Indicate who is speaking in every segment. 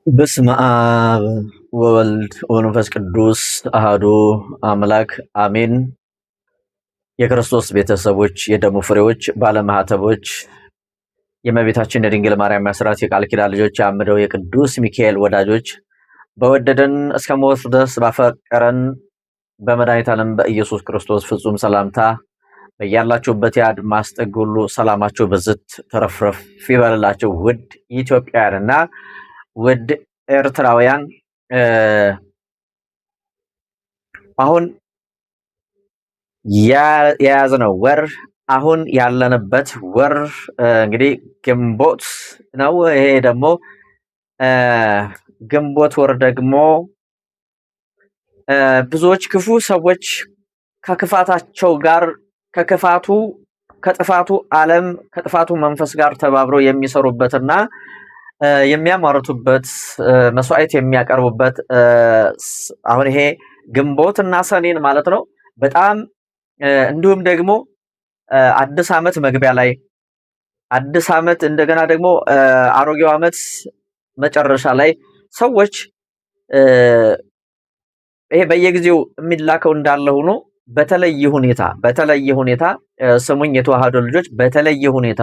Speaker 1: በስመ አብ ወወልድ ወመንፈስ ቅዱስ አሐዱ አምላክ አሜን። የክርስቶስ ቤተሰቦች፣ የደሙ ፍሬዎች፣ ባለማህተቦች፣ የእመቤታችን የድንግል ማርያም አስራት የቃል ኪዳን ልጆች፣ የአምደው የቅዱስ ሚካኤል ወዳጆች፣ በወደደን እስከ ሞት ድረስ ባፈቀረን በመድኃኒተ ዓለም በኢየሱስ ክርስቶስ ፍጹም ሰላምታ በያላችሁበት የአድማስ ጥግ ሁሉ ሰላማችሁ ብዝት ተረፍረፍ ይበልላችሁ። ውድ ኢትዮጵያውያንና ውድ ኤርትራውያን አሁን የያዝነው ወር አሁን ያለንበት ወር እንግዲህ ግንቦት ነው። ይሄ ደግሞ ግንቦት ወር ደግሞ ብዙዎች ክፉ ሰዎች ከክፋታቸው ጋር ከጥፋቱ ዓለም ከጥፋቱ መንፈስ ጋር ተባብረው የሚሰሩበትና የሚያማርቱበት መስዋዕት የሚያቀርቡበት አሁን ይሄ ግንቦት እና ሰኔን ማለት ነው። በጣም እንዲሁም ደግሞ አዲስ ዓመት መግቢያ ላይ አዲስ ዓመት እንደገና ደግሞ አሮጌው ዓመት መጨረሻ ላይ ሰዎች ይሄ በየጊዜው የሚላከው እንዳለ ሆኖ በተለየ ሁኔታ ስሙኝ የተዋህዶ ልጆች በተለየ ሁኔታ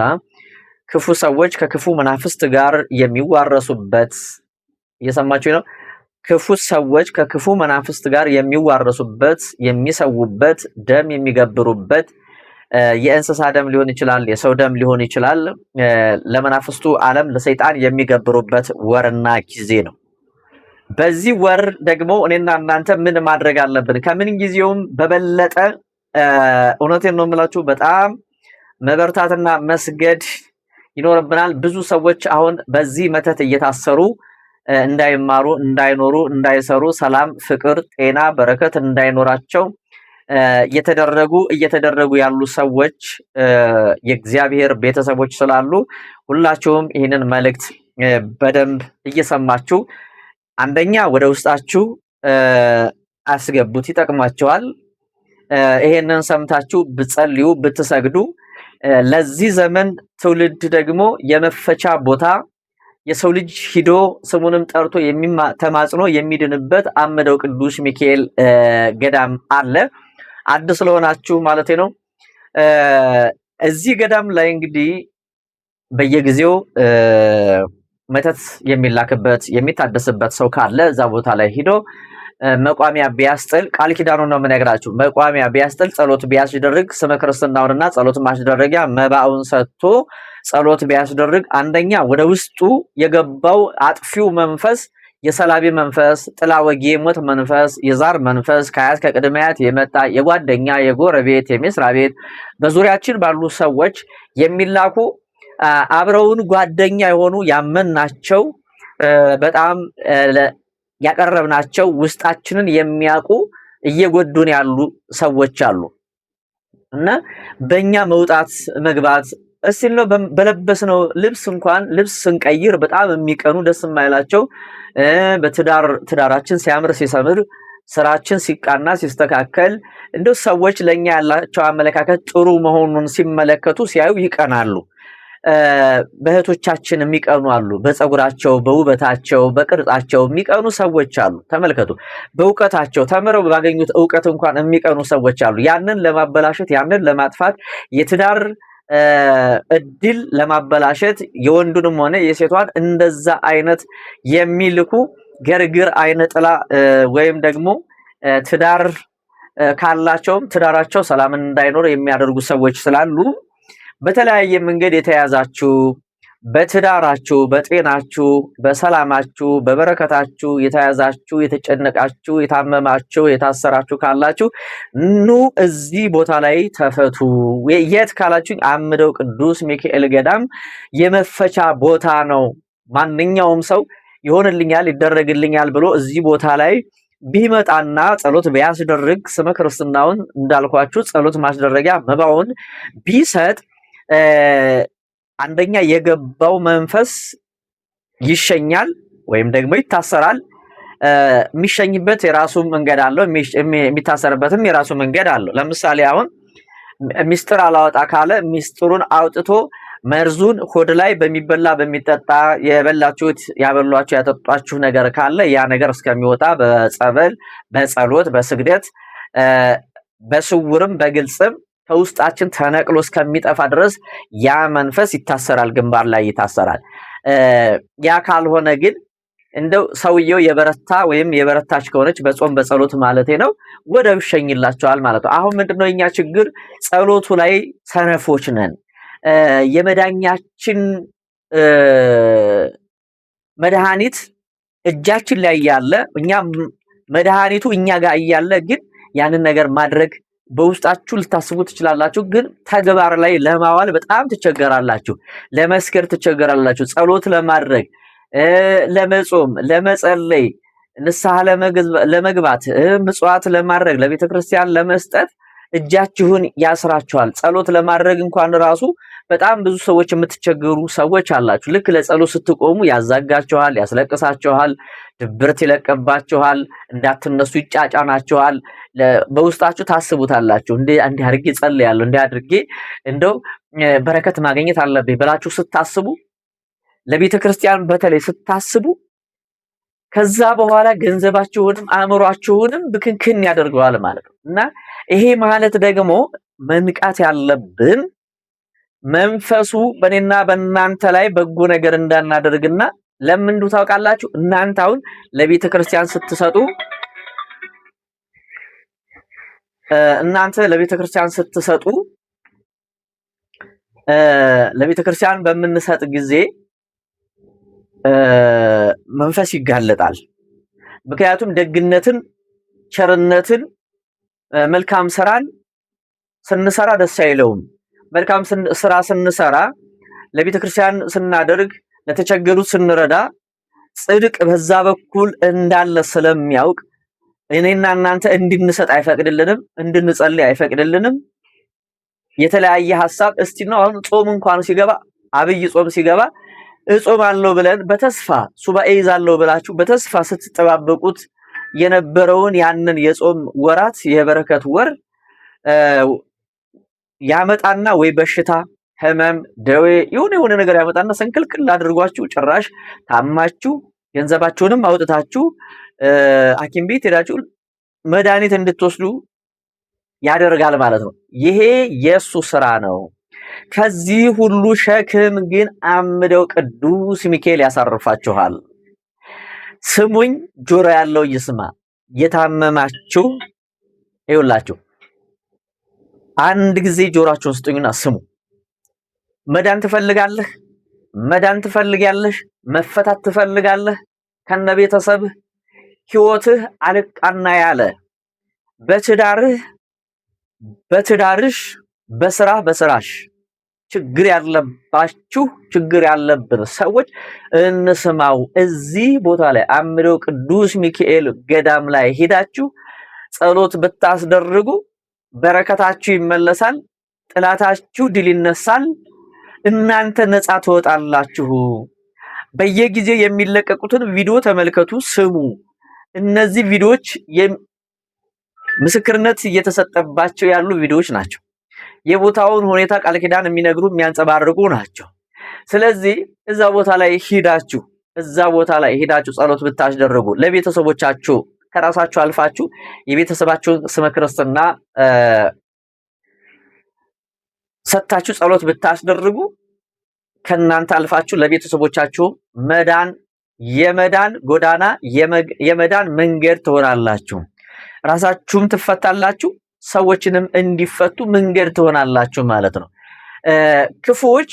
Speaker 1: ክፉ ሰዎች ከክፉ መናፍስት ጋር የሚዋረሱበት እየሰማችሁ ነው። ክፉ ሰዎች ከክፉ መናፍስት ጋር የሚዋረሱበት፣ የሚሰውበት፣ ደም የሚገብሩበት የእንስሳ ደም ሊሆን ይችላል፣ የሰው ደም ሊሆን ይችላል። ለመናፍስቱ ዓለም ለሰይጣን የሚገብሩበት ወርና ጊዜ ነው። በዚህ ወር ደግሞ እኔና እናንተ ምን ማድረግ አለብን? ከምን ጊዜውም በበለጠ እውነቴን ነው የምላችሁ በጣም መበርታትና መስገድ ይኖርብናል። ብዙ ሰዎች አሁን በዚህ መተት እየታሰሩ እንዳይማሩ፣ እንዳይኖሩ፣ እንዳይሰሩ፣ ሰላም፣ ፍቅር፣ ጤና፣ በረከት እንዳይኖራቸው እየተደረጉ ያሉ ሰዎች የእግዚአብሔር ቤተሰቦች ስላሉ ሁላችሁም ይህንን መልእክት በደንብ እየሰማችሁ አንደኛ ወደ ውስጣችሁ አስገቡት፣ ይጠቅማቸዋል። ይሄንን ሰምታችሁ ብትጸልዩ ብትሰግዱ ለዚህ ዘመን ትውልድ ደግሞ የመፈቻ ቦታ የሰው ልጅ ሂዶ ስሙንም ጠርቶ ተማጽኖ የሚድንበት አምደው ቅዱስ ሚካኤል ገዳም አለ። አዲስ ስለሆናችሁ ማለት ነው። እዚህ ገዳም ላይ እንግዲህ በየጊዜው መተት የሚላክበት የሚታደስበት ሰው ካለ እዛ ቦታ ላይ ሂዶ መቋሚያ ቢያስጥል ቃል ኪዳኑን ነው የምነግራችሁ። መቋሚያ ቢያስጥል ጸሎት ቢያስደርግ ስመ ክርስትናውንና ጸሎት ማስደረጊያ መባውን ሰጥቶ ጸሎት ቢያስደርግ አንደኛ ወደ ውስጡ የገባው አጥፊው መንፈስ የሰላቢ መንፈስ፣ ጥላ ወጊ፣ ሞት መንፈስ፣ የዛር መንፈስ ከአያት ከቅድመያት የመጣ የጓደኛ የጎረቤት የመስሪያ ቤት በዙሪያችን ባሉ ሰዎች የሚላኩ አብረውን ጓደኛ የሆኑ ያመንናቸው በጣም ያቀረብናቸው ውስጣችንን የሚያውቁ እየጎዱን ያሉ ሰዎች አሉ እና በእኛ መውጣት መግባት እስቲ ነው በለበስነው ልብስ እንኳን ልብስ ስንቀይር በጣም የሚቀኑ ደስ የማይላቸው ትዳራችን ሲያምር ሲሰምር ስራችን ሲቃና ሲስተካከል እንደው ሰዎች ለኛ ያላቸው አመለካከት ጥሩ መሆኑን ሲመለከቱ ሲያዩ ይቀናሉ። በእህቶቻችን የሚቀኑ አሉ። በፀጉራቸው፣ በውበታቸው፣ በቅርጻቸው የሚቀኑ ሰዎች አሉ። ተመልከቱ። በእውቀታቸው ተምረው ባገኙት እውቀት እንኳን የሚቀኑ ሰዎች አሉ። ያንን ለማበላሸት ያንን ለማጥፋት የትዳር እድል ለማበላሸት የወንዱንም ሆነ የሴቷን እንደዛ አይነት የሚልኩ ገርግር አይነ ጥላ ወይም ደግሞ ትዳር ካላቸውም ትዳራቸው ሰላም እንዳይኖር የሚያደርጉ ሰዎች ስላሉ በተለያየ መንገድ የተያዛችሁ በትዳራችሁ፣ በጤናችሁ፣ በሰላማችሁ፣ በበረከታችሁ የተያዛችሁ የተጨነቃችሁ፣ የታመማችሁ፣ የታሰራችሁ ካላችሁ ኑ እዚህ ቦታ ላይ ተፈቱ። የት ካላችሁ አምደው ቅዱስ ሚካኤል ገዳም የመፈቻ ቦታ ነው። ማንኛውም ሰው ይሆንልኛል ይደረግልኛል ብሎ እዚህ ቦታ ላይ ቢመጣና ጸሎት ቢያስደርግ ስመ ክርስትናውን እንዳልኳችሁ ጸሎት ማስደረጊያ መባውን ቢሰጥ አንደኛ የገባው መንፈስ ይሸኛል ወይም ደግሞ ይታሰራል። የሚሸኝበት የራሱ መንገድ አለው፣ የሚታሰርበትም የራሱ መንገድ አለው። ለምሳሌ አሁን ሚስጥር አላወጣ ካለ ሚስጥሩን አውጥቶ መርዙን ሆድ ላይ በሚበላ በሚጠጣ የበላችሁት ያበሏችሁ ያጠጧችሁ ነገር ካለ ያ ነገር እስከሚወጣ በጸበል በጸሎት በስግደት በስውርም በግልጽም ከውስጣችን ተነቅሎ እስከሚጠፋ ድረስ ያ መንፈስ ይታሰራል፣ ግንባር ላይ ይታሰራል። ያ ካልሆነ ግን እንደው ሰውየው የበረታ ወይም የበረታች ከሆነች በጾም በጸሎት ማለት ነው ወደ ይሸኝላቸዋል ማለት ነው። አሁን ምንድነው የኛ ችግር? ጸሎቱ ላይ ሰነፎች ነን። የመዳኛችን መድኃኒት እጃችን ላይ ያለ እኛ መድኃኒቱ እኛ ጋር እያለ ግን ያንን ነገር ማድረግ በውስጣችሁ ልታስቡ ትችላላችሁ፣ ግን ተግባር ላይ ለማዋል በጣም ትቸገራላችሁ። ለመስከር ትቸገራላችሁ። ጸሎት ለማድረግ ለመጾም፣ ለመጸለይ፣ ንስሐ ለመግባት፣ ምጽዋት ለማድረግ፣ ለቤተክርስቲያን ለመስጠት እጃችሁን ያስራችኋል። ጸሎት ለማድረግ እንኳን ራሱ በጣም ብዙ ሰዎች የምትቸገሩ ሰዎች አላችሁ። ልክ ለጸሎት ስትቆሙ ያዛጋችኋል፣ ያስለቅሳችኋል፣ ድብርት ይለቀባችኋል፣ እንዳትነሱ ይጫጫናችኋል። በውስጣችሁ ታስቡታላችሁ። እንዴ አድርጌ ጸልያለሁ፣ እንዴ አድርጌ እንደው በረከት ማግኘት አለብኝ ብላችሁ ስታስቡ፣ ለቤተ ክርስቲያን በተለይ ስታስቡ ከዛ በኋላ ገንዘባችሁንም አእምሯችሁንም ብክንክን ያደርገዋል ማለት ነው። እና ይሄ ማለት ደግሞ መንቃት ያለብን መንፈሱ በእኔና በእናንተ ላይ በጎ ነገር እንዳናደርግና ለምን ታውቃላችሁ? እናንተ አሁን ለቤተ ክርስቲያን ስትሰጡ ለቤተ ክርስቲያን በምንሰጥ ጊዜ መንፈስ ይጋለጣል። ምክንያቱም ደግነትን፣ ቸርነትን፣ መልካም ስራን ስንሰራ ደስ አይለውም። መልካም ስራ ስንሰራ ለቤተ ክርስቲያን ስናደርግ ለተቸገሩት ስንረዳ ጽድቅ በዛ በኩል እንዳለ ስለሚያውቅ እኔና እናንተ እንድንሰጥ አይፈቅድልንም፣ እንድንጸልይ አይፈቅድልንም። የተለያየ ሐሳብ እስቲ ነው አሁን ጾም እንኳን ሲገባ አብይ ጾም ሲገባ እጾማለሁ ብለን በተስፋ ሱባኤ ይዛለሁ ብላችሁ በተስፋ ስትጠባበቁት የነበረውን ያንን የጾም ወራት የበረከት ወር ያመጣና ወይ በሽታ፣ ህመም፣ ደዌ የሆነ ነገር ያመጣና ሰንክልክል አድርጓችሁ ጭራሽ ታማችሁ ገንዘባችሁንም አውጥታችሁ ሐኪም ቤት ሄዳችሁ መድኃኒት እንድትወስዱ ያደርጋል ማለት ነው። ይሄ የሱ ስራ ነው። ከዚህ ሁሉ ሸክም ግን አምደው ቅዱስ ሚካኤል ያሳርፋችኋል። ስሙኝ፣ ጆሮ ያለው ይስማ። የታመማችሁ ይውላችሁ አንድ ጊዜ ጆሮአችሁን ስጡኝና ስሙ። መዳን ትፈልጋለህ? መዳን ትፈልጋለሽ? መፈታት ትፈልጋለህ? ከነቤተሰብህ ህይወትህ አልቃና ያለ በትዳርሽ በስራሽ ችግር ያለባችሁ ችግር ያለብን ሰዎች እንስማው። እዚህ ቦታ ላይ አምደው ቅዱስ ሚካኤል ገዳም ላይ ሄዳችሁ ጸሎት ብታስደርጉ በረከታችሁ ይመለሳል፣ ጥላታችሁ ድል ይነሳል፣ እናንተ ነፃ ትወጣላችሁ። በየጊዜው የሚለቀቁትን ቪዲዮ ተመልከቱ፣ ስሙ። እነዚህ ቪዲዮዎች ምስክርነት እየተሰጠባቸው ያሉ ቪዲዮዎች ናቸው። የቦታውን ሁኔታ ቃል ኪዳን የሚነግሩ የሚያንጸባርቁ ናቸው። ስለዚህ እዛ ቦታ ላይ ሄዳችሁ ጸሎት ብታስደርጉ ለቤተሰቦቻችሁ ከራሳችሁ አልፋችሁ የቤተሰባችሁን ስመ ክርስትና ሰጣችሁ ጸሎት ብታስደርጉ ከናንተ አልፋችሁ ለቤተሰቦቻችሁ የመዳን ጎዳና የመዳን መንገድ ትሆናላችሁ። ራሳችሁም ትፈታላችሁ፣ ሰዎችንም እንዲፈቱ መንገድ ትሆናላችሁ ማለት ነው። ክፉዎች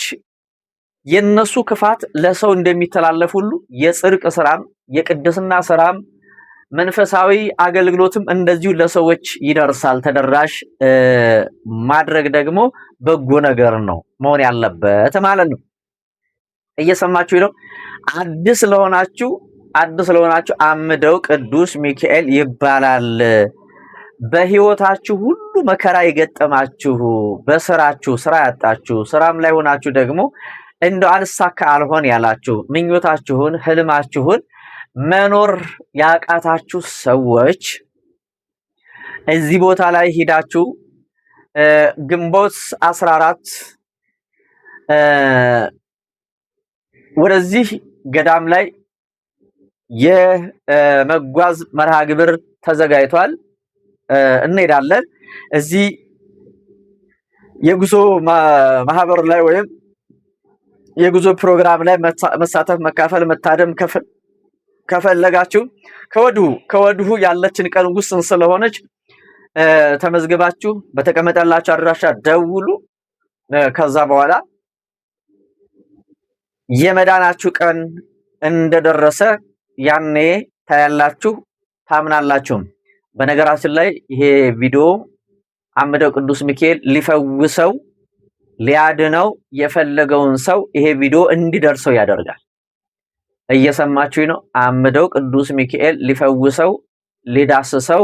Speaker 1: የነሱ ክፋት ለሰው እንደሚተላለፍ ሁሉ የጽድቅ ስራም የቅድስና ስራም መንፈሳዊ አገልግሎትም እንደዚሁ ለሰዎች ይደርሳል። ተደራሽ ማድረግ ደግሞ በጎ ነገር ነው መሆን ያለበት ማለት ነው። እየሰማችሁ ነው። አዲስ ለሆናችሁ አምደው ቅዱስ ሚካኤል ይባላል። በህይወታችሁ ሁሉ መከራ የገጠማችሁ፣ በስራችሁ ስራ ያጣችሁ፣ ስራም ላይ ሆናችሁ ደግሞ እንደው አልሳካ አልሆን ያላችሁ፣ ምኞታችሁን ህልማችሁን መኖር ያቃታችሁ ሰዎች እዚህ ቦታ ላይ ሄዳችሁ ግንቦት 14 ወደዚህ ገዳም ላይ የመጓዝ መርሃ ግብር ተዘጋጅቷል። እንሄዳለን። እዚህ የጉዞ ማህበር ላይ ወይም የጉዞ ፕሮግራም ላይ መሳተፍ፣ መካፈል፣ መታደም ከፈለጋችሁ ከወዲሁ ያለችን ቀን ውስን ስለሆነች ተመዝግባችሁ በተቀመጠላችሁ አድራሻ ደውሉ። ከዛ በኋላ የመዳናችሁ ቀን እንደደረሰ ያኔ ታያላችሁ፣ ታምናላችሁም። በነገራችን ላይ ይሄ ቪዲዮ አምደው ቅዱስ ሚካኤል ሊፈውሰው ሊያድነው የፈለገውን ሰው ይሄ ቪዲዮ እንዲደርሰው ያደርጋል። እየሰማችሁኝ ነው? አምደው ቅዱስ ሚካኤል ሊፈውሰው ሊዳስሰው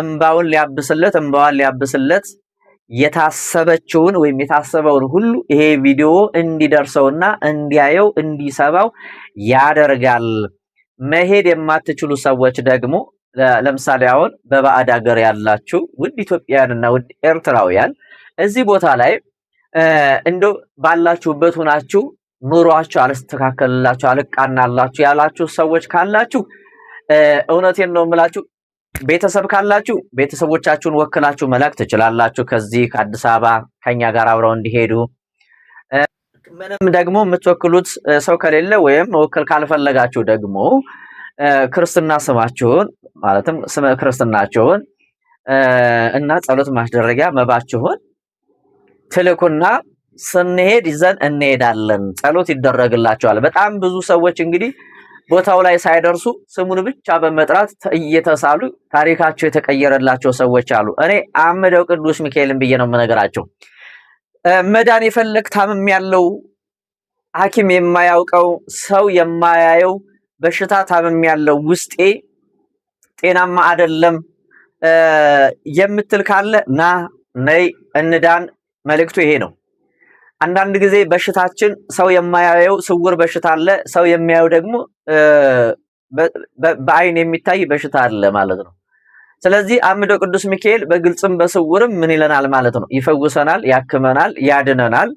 Speaker 1: እንባውን ሊያብስለት የታሰበችውን ወይም የታሰበውን ሁሉ ይሄ ቪዲዮ እንዲደርሰውና እንዲያየው እንዲሰማው ያደርጋል። መሄድ የማትችሉ ሰዎች ደግሞ ለምሳሌ አሁን በባዕድ ሀገር ያላችሁ ውድ ኢትዮጵያውያንና ውድ ኤርትራውያን እዚህ ቦታ ላይ እንደው ባላችሁበት ሆናችሁ ኑሯችሁ አልስተካከልላችሁ አልቃናላችሁ ያላችሁ ሰዎች ካላችሁ እውነቴን ነው የምላችሁ፣ ቤተሰብ ካላችሁ ቤተሰቦቻችሁን ወክላችሁ መላክ ትችላላችሁ። ከዚህ ከአዲስ አበባ ከኛ ጋር አብረው እንዲሄዱ። ምንም ደግሞ የምትወክሉት ሰው ከሌለ ወይም መወከል ካልፈለጋችሁ ደግሞ ክርስትና ስማችሁን ማለትም ስመ ክርስትናችሁን እና ጸሎት ማስደረጊያ መባችሁን ትልኩና ስንሄድ ይዘን እንሄዳለን። ጸሎት ይደረግላቸዋል። በጣም ብዙ ሰዎች እንግዲህ ቦታው ላይ ሳይደርሱ ስሙን ብቻ በመጥራት እየተሳሉ ታሪካቸው የተቀየረላቸው ሰዎች አሉ። እኔ አምደው ቅዱስ ሚካኤልን ብዬ ነው የምነግራቸው። መዳን የፈለግ ታምም ያለው ሐኪም የማያውቀው ሰው የማያየው በሽታ ታምም ያለው ውስጤ ጤናማ አይደለም የምትል ካለ ና ነይ እንዳን። መልእክቱ ይሄ ነው። አንዳንድ ጊዜ በሽታችን ሰው የማያየው ስውር በሽታ አለ፣ ሰው የሚያየው ደግሞ በአይን የሚታይ በሽታ አለ ማለት ነው። ስለዚህ አምደው ቅዱስ ሚካኤል በግልጽም በስውርም ምን ይለናል ማለት ነው? ይፈውሰናል፣ ያክመናል፣ ያድነናል።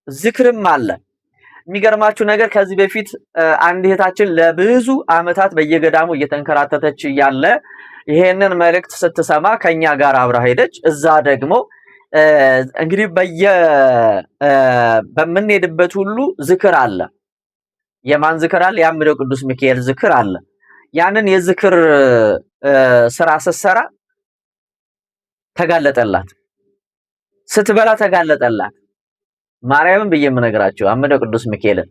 Speaker 1: ዝክርም አለ። የሚገርማችሁ ነገር ከዚህ በፊት አንድ እህታችን ለብዙ ዓመታት በየገዳሙ እየተንከራተተች እያለ ይሄንን መልእክት ስትሰማ ከኛ ጋር አብራ ሄደች። እዛ ደግሞ እንግዲህ በምንሄድበት ሁሉ ዝክር አለ። የማን ዝክር አለ? የአምደው ቅዱስ ሚካኤል ዝክር አለ። ያንን የዝክር ስራ ስትሰራ ተጋለጠላት፣ ስትበላ ተጋለጠላት። ማርያምን ብዬ የምነግራችሁ አምደው ቅዱስ ሚካኤልን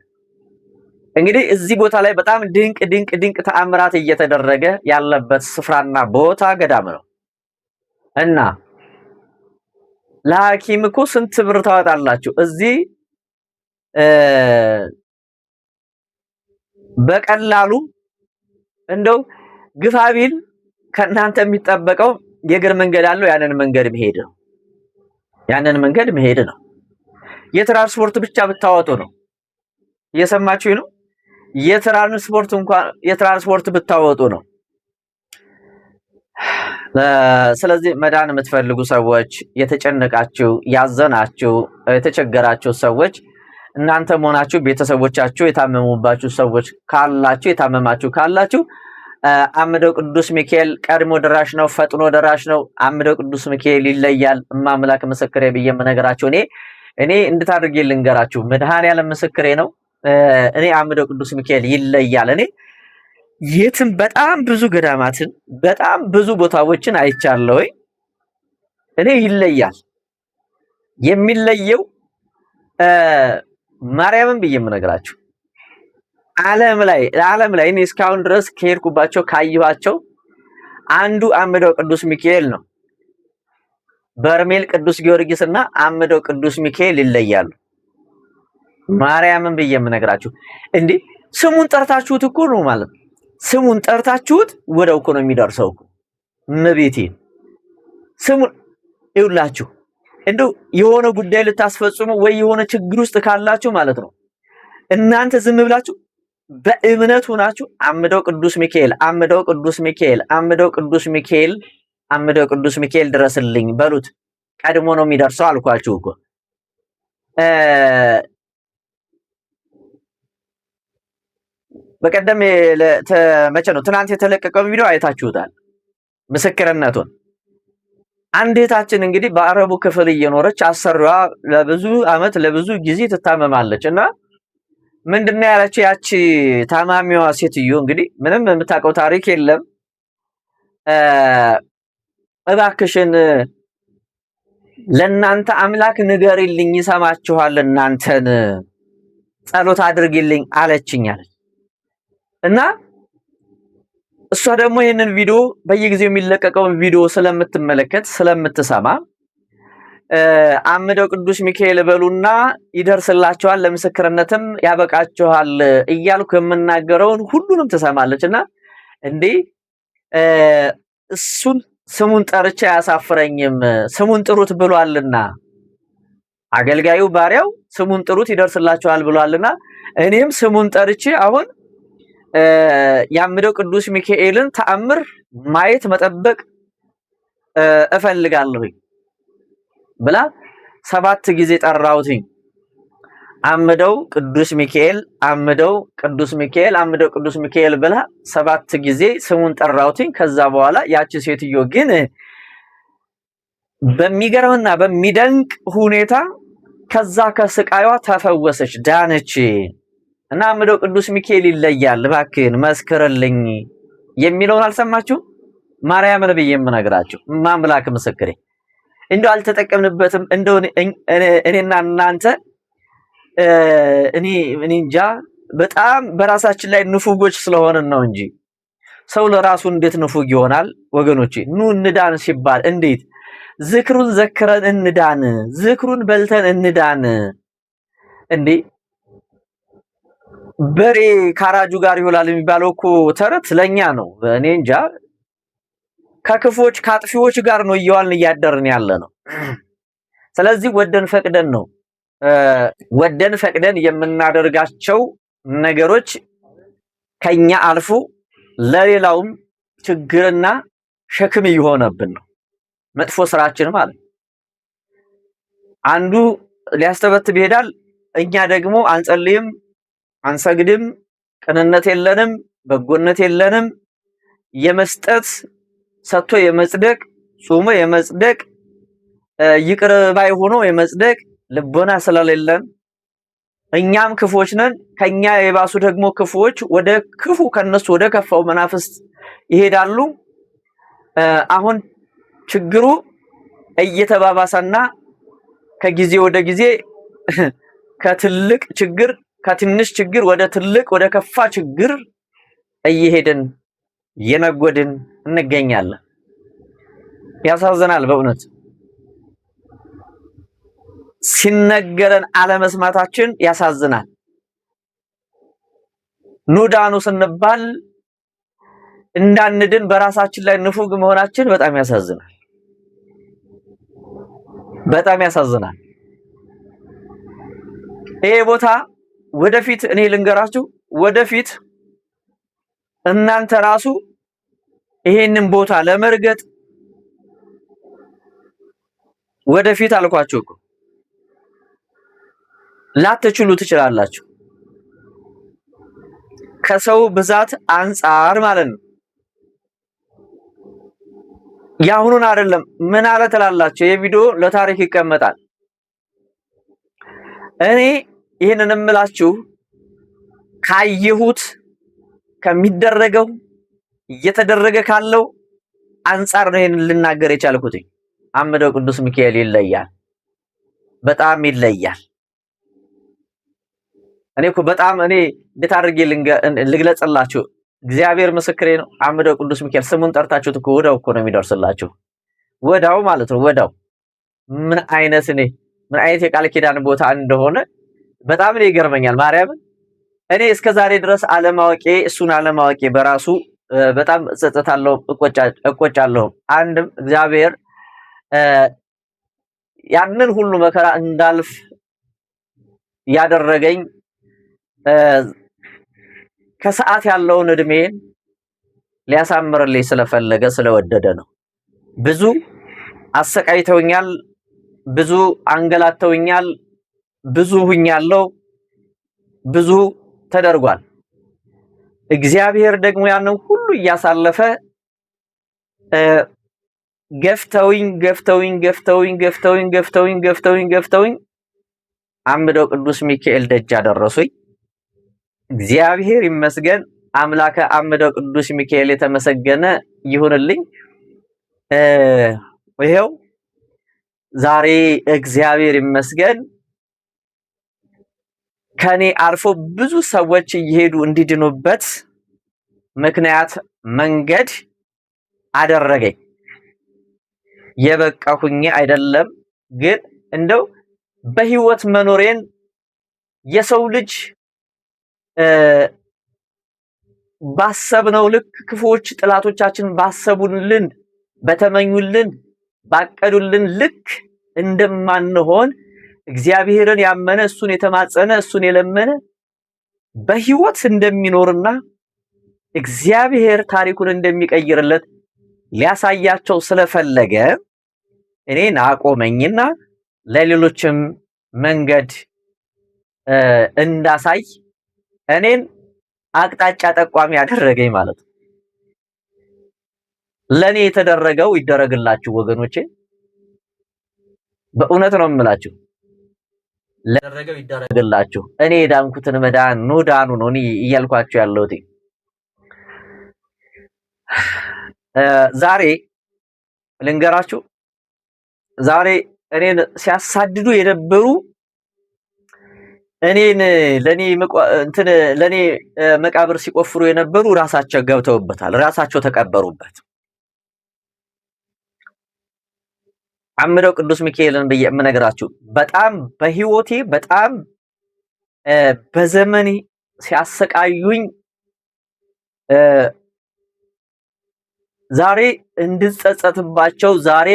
Speaker 1: እንግዲህ እዚህ ቦታ ላይ በጣም ድንቅ ተአምራት እየተደረገ ያለበት ስፍራና ቦታ ገዳም ነው እና ለሐኪም እኮ ስንት ብር ታወጣላችሁ? እዚህ በቀላሉ እንደው ግፋቢል ከእናንተ የሚጠበቀው የእግር መንገድ አለው፣ ያንን መንገድ መሄድ ነው። የትራንስፖርት ብቻ ብታወጡ ነው። እየሰማችሁ ነው? የትራንስፖርት ብታወጡ ነው። ስለዚህ መዳን የምትፈልጉ ሰዎች፣ የተጨነቃችሁ፣ ያዘናችሁ፣ የተቸገራችሁ ሰዎች እናንተ መሆናችሁ ቤተሰቦቻችሁ የታመሙባችሁ ሰዎች ካላችሁ፣ የታመማችሁ ካላችሁ አምደው ቅዱስ ሚካኤል ቀድሞ ደራሽ ነው፣ ፈጥኖ ደራሽ ነው። አምደው ቅዱስ ሚካኤል ይለያል። እማምላክ ምስክሬ ብዬ የምነግራችሁ እኔ እንድታድርጌ ልንገራችሁ። መድኃኔዓለም ምስክሬ ነው። እኔ አምደው ቅዱስ ሚካኤል ይለያል። እኔ የትም በጣም ብዙ ገዳማትን በጣም ብዙ ቦታዎችን አይቻለሁ። እኔ ይለያል። የሚለየው ማርያምን ብዬ የምነግራችሁ ዓለም ላይ እኔ እስካሁን ድረስ ከሄድኩባቸው ካየኋቸው አንዱ አምደው ቅዱስ ሚካኤል ነው። በርሜል ቅዱስ ጊዮርጊስ እና አምደው ቅዱስ ሚካኤል ይለያሉ። ማርያምን ብዬ የምነግራችሁ እንዴ ስሙን ጠርታችሁት እኮ ነው ማለት ነው። ስሙን ጠርታችሁት ወደው እኮ ነው የሚደርሰው እኮ እመቤቴን። ስሙን ይውላችሁ እንደው የሆነ ጉዳይ ልታስፈጽሙ ወይ የሆነ ችግር ውስጥ ካላችሁ ማለት ነው እናንተ ዝም ብላችሁ በእምነት ሆናችሁ አምደው ቅዱስ ሚካኤል፣ አምደው ቅዱስ ሚካኤል፣ አምደው ቅዱስ ሚካኤል፣ አምደው ቅዱስ ሚካኤል ድረስልኝ በሉት። ቀድሞ ነው የሚደርሰው አልኳችሁ እኮ። በቀደም መቼ ነው ትናንት የተለቀቀው ቪዲዮ አይታችሁታል፣ ምስክርነቱን። አንድ እህታችን እንግዲህ በአረቡ ክፍል እየኖረች አሰሪዋ ለብዙ አመት ለብዙ ጊዜ ትታመማለች እና ምንድነው ያለችው ያቺ ታማሚዋ ሴትዮ እንግዲህ ምንም የምታውቀው ታሪክ የለም። እባክሽን ለእናንተ አምላክ ንገሪልኝ፣ ይሰማችኋል፣ እናንተን ጸሎት አድርጊልኝ አለችኝ አለች እና እሷ ደግሞ ይህንን ቪዲዮ በየጊዜው የሚለቀቀውን ቪዲዮ ስለምትመለከት ስለምትሰማ አምደው ቅዱስ ሚካኤል በሉና ይደርስላችኋል፣ ለምስክርነትም ያበቃችኋል እያልኩ የምናገረውን ሁሉንም ትሰማለች እና እንዴ እሱን ስሙን ጠርቼ አያሳፍረኝም፣ ስሙን ጥሩት ብሏልና አገልጋዩ ባሪያው ስሙን ጥሩት ይደርስላችኋል ብሏልና እኔም ስሙን ጠርቼ አሁን ያምደው ቅዱስ ሚካኤልን ተአምር ማየት መጠበቅ እፈልጋለሁኝ ብላ 7 ጊዜ ጠራውትኝ። አምደው ቅዱስ ሚካኤል፣ አምደው ቅዱስ ሚካኤል፣ አምደው ቅዱስ ሚካኤል ብላ 7 ጊዜ ስሙን ጠራውትኝ። ከዛ በኋላ ያቺ ሴትዮ ግን በሚገርምና በሚደንቅ ሁኔታ ከዛ ከስቃይዋ ተፈወሰች፣ ዳነች። እና አምደው ቅዱስ ሚካኤል ይለያል፣ እባክህን መስክርልኝ የሚለውን አልሰማችሁ? ማርያምን ብዬ የምነግራችሁ ማምላክ ምስክሬ፣ እንደው አልተጠቀምንበትም። እንደው እኔና እናንተ እኔ እንጃ በጣም በራሳችን ላይ ንፉጎች ስለሆንን ነው እንጂ ሰው ለራሱ እንዴት ንፉግ ይሆናል? ወገኖቼ ኑ እንዳን ሲባል እንዴት ዝክሩን ዘክረን እንዳን፣ ዝክሩን በልተን እንዳን። እንዴ በሬ ካራጁ ጋር ይውላል የሚባለው እኮ ተረት ለኛ ነው። እኔ እንጃ ከክፎች ከአጥፊዎች ጋር ነው እየዋልን እያደርን ያለ ነው። ስለዚህ ወደን ፈቅደን የምናደርጋቸው ነገሮች ከኛ አልፎ ለሌላውም ችግርና ሸክም እየሆነብን ነው። መጥፎ ስራችን ማለት አንዱ ሊያስተበትብ ይሄዳል፣ እኛ ደግሞ አንጸልይም፣ አንሰግድም፣ ቅንነት የለንም፣ በጎነት የለንም። የመስጠት ሰጥቶ የመጽደቅ ጾሞ የመጽደቅ ይቅር ባይ ሆኖ የመጽደቅ ልቦና ስለሌለን እኛም ክፎች ነን። ከኛ የባሱ ደግሞ ክፎች ወደ ክፉ ከነሱ ወደ ከፋው መናፍስት ይሄዳሉ። አሁን ችግሩ እየተባባሰና ከጊዜ ወደ ጊዜ ከትልቅ ችግር ከትንሽ ችግር ወደ ትልቅ ወደ ከፋ ችግር እየሄድን የነጎድን እንገኛለን። ያሳዝናል በእውነት ሲነገረን አለመስማታችን ያሳዝናል። ኑዳኑ ስንባል እንዳንድን በራሳችን ላይ ንፉግ መሆናችን በጣም ያሳዝናል። በጣም ያሳዝናል። ይሄ ቦታ ወደፊት እኔ ልንገራችሁ፣ ወደፊት እናንተ ራሱ ይሄንን ቦታ ለመርገጥ ወደፊት አልኳችሁ እኮ ላትችሉ ትችላላችሁ። ከሰው ብዛት አንፃር ማለት ነው። ያሁኑን አይደለም ምን አለ ትላላችሁ? የቪዲዮ ለታሪክ ይቀመጣል። እኔ ይሄንን እምላችሁ ካየሁት ከሚደረገው እየተደረገ ካለው አንፃር ነው ይሄንን ልናገር የቻልኩት። አምደው ቅዱስ ሚካኤል ይለያል፣ በጣም ይለያል። እኔ እኮ በጣም እንዴት አድርጌ ልግለጽላችሁ? እግዚአብሔር ምስክሬ ነው። አምደው ቅዱስ ሚካኤል ስሙን ጠርታችሁት እኮ ወዳው እኮ ነው የሚደርስላችሁ፣ ወዳው ማለት ነው። ወዳው ምን አይነት የቃል ኪዳን ቦታ እንደሆነ በጣም ይገርመኛል። ማርያምን እኔ እስከዛሬ ድረስ አለማወቄ እሱን አለማወቄ በራሱ በጣም ጸጸታለሁ፣ እቆጫለሁ። አንድም እግዚአብሔር ያንን ሁሉ መከራ እንዳልፍ ያደረገኝ ከሰዓት ያለውን እድሜን ሊያሳምርልኝ ስለፈለገ ስለወደደ ነው። ብዙ አሰቃይተውኛል፣ ብዙ አንገላተውኛል፣ ብዙ ሁኛለሁ፣ ብዙ ተደርጓል። እግዚአብሔር ደግሞ ያንን ሁሉ እያሳለፈ ገፍተውኝ አምደው ቅዱስ ሚካኤል ደጅ አደረሱኝ። እግዚአብሔር ይመስገን። አምላከ አምደው ቅዱስ ሚካኤል የተመሰገነ ይሁንልኝ። ይሄው ዛሬ እግዚአብሔር ይመስገን ከኔ አልፎ ብዙ ሰዎች እየሄዱ እንዲድኑበት ምክንያት መንገድ አደረገኝ። የበቃሁኝ አይደለም ግን እንደው በህይወት መኖሬን የሰው ልጅ ባሰብነው ልክ ክፉዎች ጥላቶቻችን ባሰቡልን፣ በተመኙልን፣ ባቀዱልን ልክ እንደማንሆን እግዚአብሔርን ያመነ እሱን የተማጸነ እሱን የለመነ በህይወት እንደሚኖርና እግዚአብሔር ታሪኩን እንደሚቀይርለት ሊያሳያቸው ስለፈለገ እኔን አቆመኝና ለሌሎችም መንገድ እንዳሳይ እኔን አቅጣጫ ጠቋሚ ያደረገኝ ማለት ነው። ለኔ የተደረገው ይደረግላችሁ ወገኖቼ፣ በእውነት ነው የምላችሁ። ለደረገው ይደረግላችሁ። እኔ የዳንኩትን መዳን ኑ ዳኑ ነው እኔ እያልኳችሁ ያለሁት። ዛሬ ልንገራችሁ፣ ዛሬ እኔን ሲያሳድዱ የነበሩ እኔን ለኔ መቃብር ሲቆፍሩ የነበሩ ራሳቸው ገብተውበታል፣ ራሳቸው ተቀበሩበት። አምደው ቅዱስ ሚካኤልን ብዬ የምነግራችሁ በጣም በህይወቴ በጣም በዘመኔ ሲያሰቃዩኝ ዛሬ እንድጸጸትባቸው ዛሬ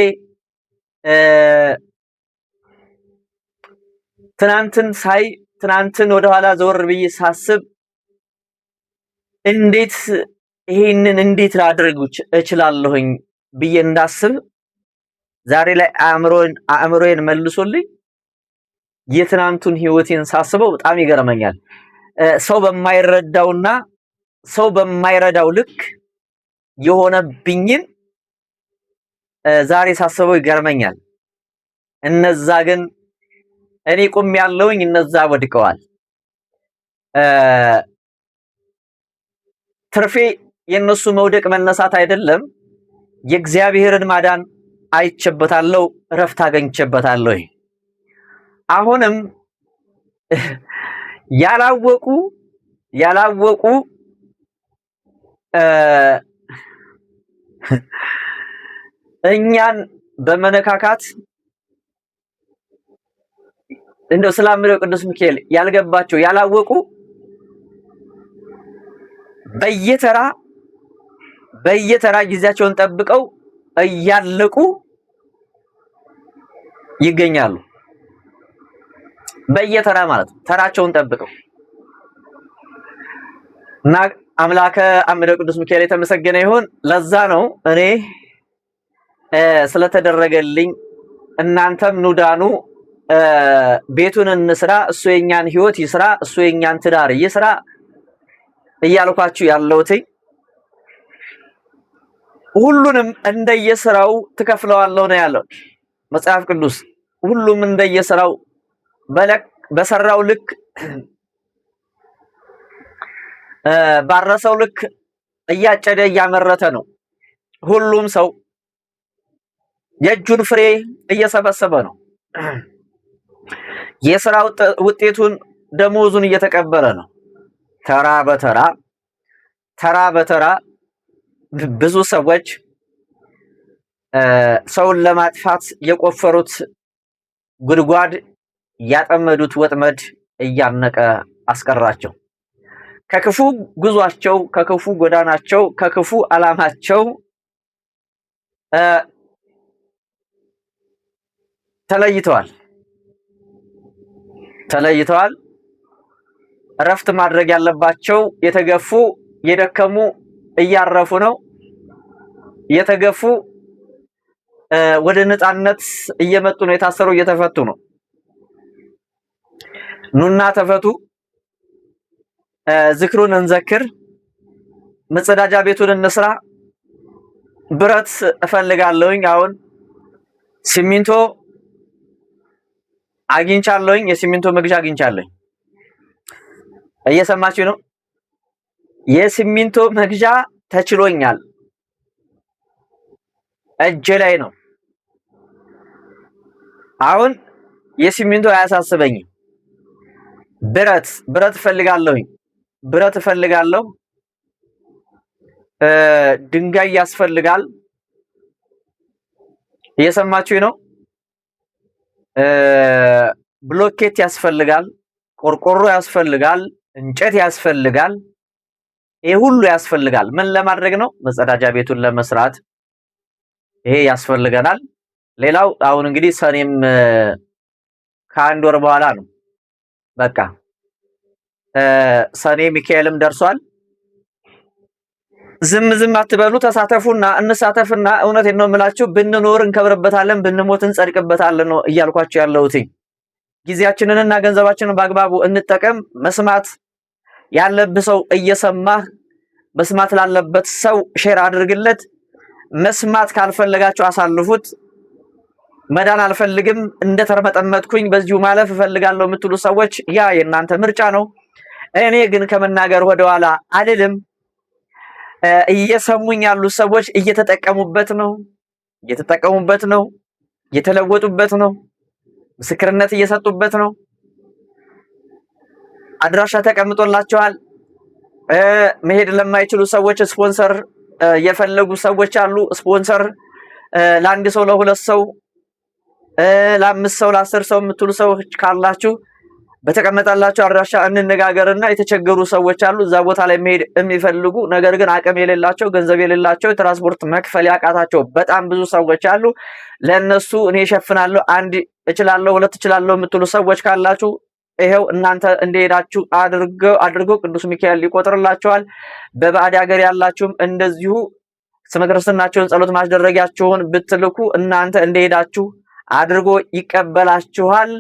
Speaker 1: ትናንትን ወደኋላ ዘወር ብዬ ሳስብ እንዴት ላድርግ እችላለሁኝ ብዬ እንዳስብ ዛሬ ላይ አእምሮዬን መልሶልኝ የትናንቱን ህይወቴን ሳስበው በጣም ይገርመኛል። ሰው በማይረዳውና ሰው በማይረዳው ልክ የሆነብኝን ዛሬ ሳስበው ይገርመኛል። እነዛ ግን እኔ ቁም ያለውኝ እነዛ ወድቀዋል። ትርፌ የነሱ መውደቅ መነሳት አይደለም፣ የእግዚአብሔርን ማዳን አይቼበታለሁ፣ እረፍት አገኝቼበታለሁ። አሁንም ያላወቁ እኛን በመነካካት እንደው ስላምደው ቅዱስ ሚካኤል ያልገባቸው ያላወቁ በየተራ ጊዜያቸውን ጠብቀው እያለቁ ይገኛሉ። በየተራ ማለት ተራቸውን ጠብቀው እና አምላከ አምደው ቅዱስ ሚካኤል የተመሰገነ ይሁን። ለዛ ነው እኔ ስለተደረገልኝ እናንተም ኑዳኑ ቤቱን እንስራ፣ እሱ የኛን ህይወት ይስራ፣ እሱ የኛን ትዳር ይስራ እያልኳችሁ ያለሁት። ሁሉንም እንደየስራው ትከፍለዋለሁ ነው ያለው መጽሐፍ ቅዱስ። ሁሉም እንደየስራው በሰራው ልክ ባረሰው ልክ እያጨደ እያመረተ ነው። ሁሉም ሰው የእጁን ፍሬ እየሰበሰበ ነው። የስራው ውጤቱን ደሞዙን እየተቀበለ ነው። ተራ በተራ ብዙ ሰዎች ሰውን ለማጥፋት የቆፈሩት ጉድጓድ ያጠመዱት ወጥመድ እያነቀ አስቀራቸው። ከክፉ ጉዟቸው፣ ከክፉ ጎዳናቸው፣ ከክፉ ዓላማቸው ተለይተዋል። እረፍት ማድረግ ያለባቸው የተገፉ የደከሙ እያረፉ ነው። የተገፉ ወደ ነፃነት እየመጡ ነው። የታሰሩ እየተፈቱ ነው። ኑና ተፈቱ፣ ዝክሩን እንዘክር፣ መጸዳጃ ቤቱን እንስራ። ብረት እፈልጋለሁኝ። አሁን ሲሚንቶ አግኝቻለሁኝ። የሲሚንቶ መግዣ አግኝቻለሁኝ። እየሰማችሁ ነው? የሲሚንቶ መግዣ ተችሎኛል። እጄ ላይ ነው። አሁን የሲሚንቶ አያሳስበኝም። ብረት እፈልጋለሁኝ። ብረት እፈልጋለሁ። ድንጋይ ያስፈልጋል። እየሰማችሁ ነው? ብሎኬት ያስፈልጋል። ቆርቆሮ ያስፈልጋል። እንጨት ያስፈልጋል። ይሄ ሁሉ ያስፈልጋል። ምን ለማድረግ ነው? መጸዳጃ ቤቱን ለመስራት ይሄ ያስፈልገናል። ሌላው አሁን እንግዲህ ሰኔም ከአንድ ወር በኋላ ነው። በቃ ሰኔ ሚካኤልም ደርሷል። ዝም አትበሉ፣ ተሳተፉና እንሳተፍና እውነቴን ነው የምላችሁ፣ ብንኖር እንከብርበታለን፣ ብንሞት እንጸድቅበታለን ነው እያልኳችሁ ያለሁት። ጊዜያችንንና ገንዘባችንን በአግባቡ እንጠቀም። መስማት ያለብህ ሰው እየሰማህ መስማት ላለበት ሰው ሼር አድርግለት። መስማት ካልፈለጋችሁ አሳልፉት። መዳን አልፈልግም እንደተርመጠመጥኩኝ በዚሁ ማለፍ እፈልጋለሁ የምትሉ ሰዎች ያ የእናንተ ምርጫ ነው። እኔ ግን ከመናገር ወደኋላ አልልም። እየሰሙኝ ያሉ ሰዎች እየተጠቀሙበት ነው፣ እየተለወጡበት ነው፣ ምስክርነት እየሰጡበት ነው። አድራሻ ተቀምጦላቸዋል። መሄድ ለማይችሉ ሰዎች ስፖንሰር የፈለጉ ሰዎች አሉ። ስፖንሰር ለአንድ ሰው፣ ለሁለት ሰው፣ ለአምስት ሰው፣ ለአስር ሰው የምትሉ ሰዎች ካላችሁ በተቀመጠላቸው አድራሻ እንነጋገርና የተቸገሩ ሰዎች አሉ እዛ ቦታ ላይ መሄድ የሚፈልጉ ነገር ግን አቅም የሌላቸው፣ ገንዘብ የሌላቸው፣ ትራንስፖርት መክፈል ያቃታቸው በጣም ብዙ ሰዎች አሉ። ለነሱ እኔ እሸፍናለሁ፣ አንድ እችላለሁ፣ ሁለት እችላለሁ የምትሉ ሰዎች ካላችሁ ይሄው እናንተ እንደሄዳችሁ አድርገው ቅዱስ ሚካኤል ይቆጥርላችኋል። በባዕድ ሀገር ያላችሁም እንደዚሁ ስመ ክርስትናችሁን ጸሎት ማስደረጊያችሁን ብትልኩ እናንተ እንደሄዳችሁ አድርጎ ይቀበላችኋል፣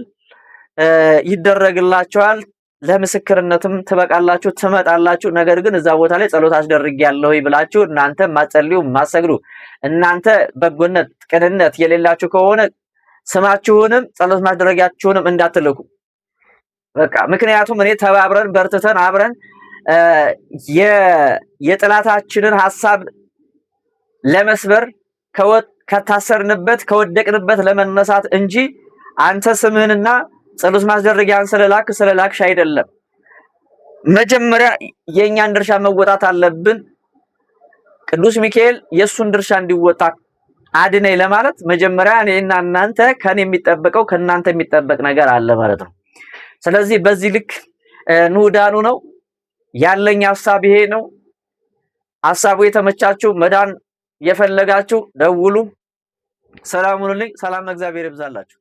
Speaker 1: ይደረግላችኋል። ለምስክርነትም ትበቃላችሁ፣ ትመጣላችሁ። ነገር ግን እዛ ቦታ ላይ ጸሎት አስደርጊያለሁ ብላችሁ እናንተ ማጸልዩ ማሰግዱ እናንተ በጎነት ቅንነት የሌላችሁ ከሆነ ስማችሁንም ጸሎት ማስደረጊያችሁንም እንዳትልኩ። በቃ ምክንያቱም እኔ ተባብረን በርትተን አብረን የጥላታችንን ሐሳብ ለመስበር ከታሰርንበት ከወደቅንበት ለመነሳት እንጂ አንተ ስምህንና ጸሎት ማስደረጊያን ስለላክሽ አይደለም። መጀመሪያ የኛን ድርሻ መወጣት አለብን። ቅዱስ ሚካኤል የሱን ድርሻ እንዲወጣ አድነኝ ለማለት መጀመሪያ እኔና እናንተ ከኔ የሚጠበቀው ከናንተ የሚጠበቅ ነገር አለ ማለት ነው። ስለዚህ በዚህ ልክ ኑዳኑ ነው ያለኝ ሐሳብ ይሄ ነው። ሐሳቡ የተመቻችሁ መዳን የፈለጋችሁ ደውሉ። ሰላም ሁኑልኝ። ሰላም እግዚአብሔር ይብዛላችሁ።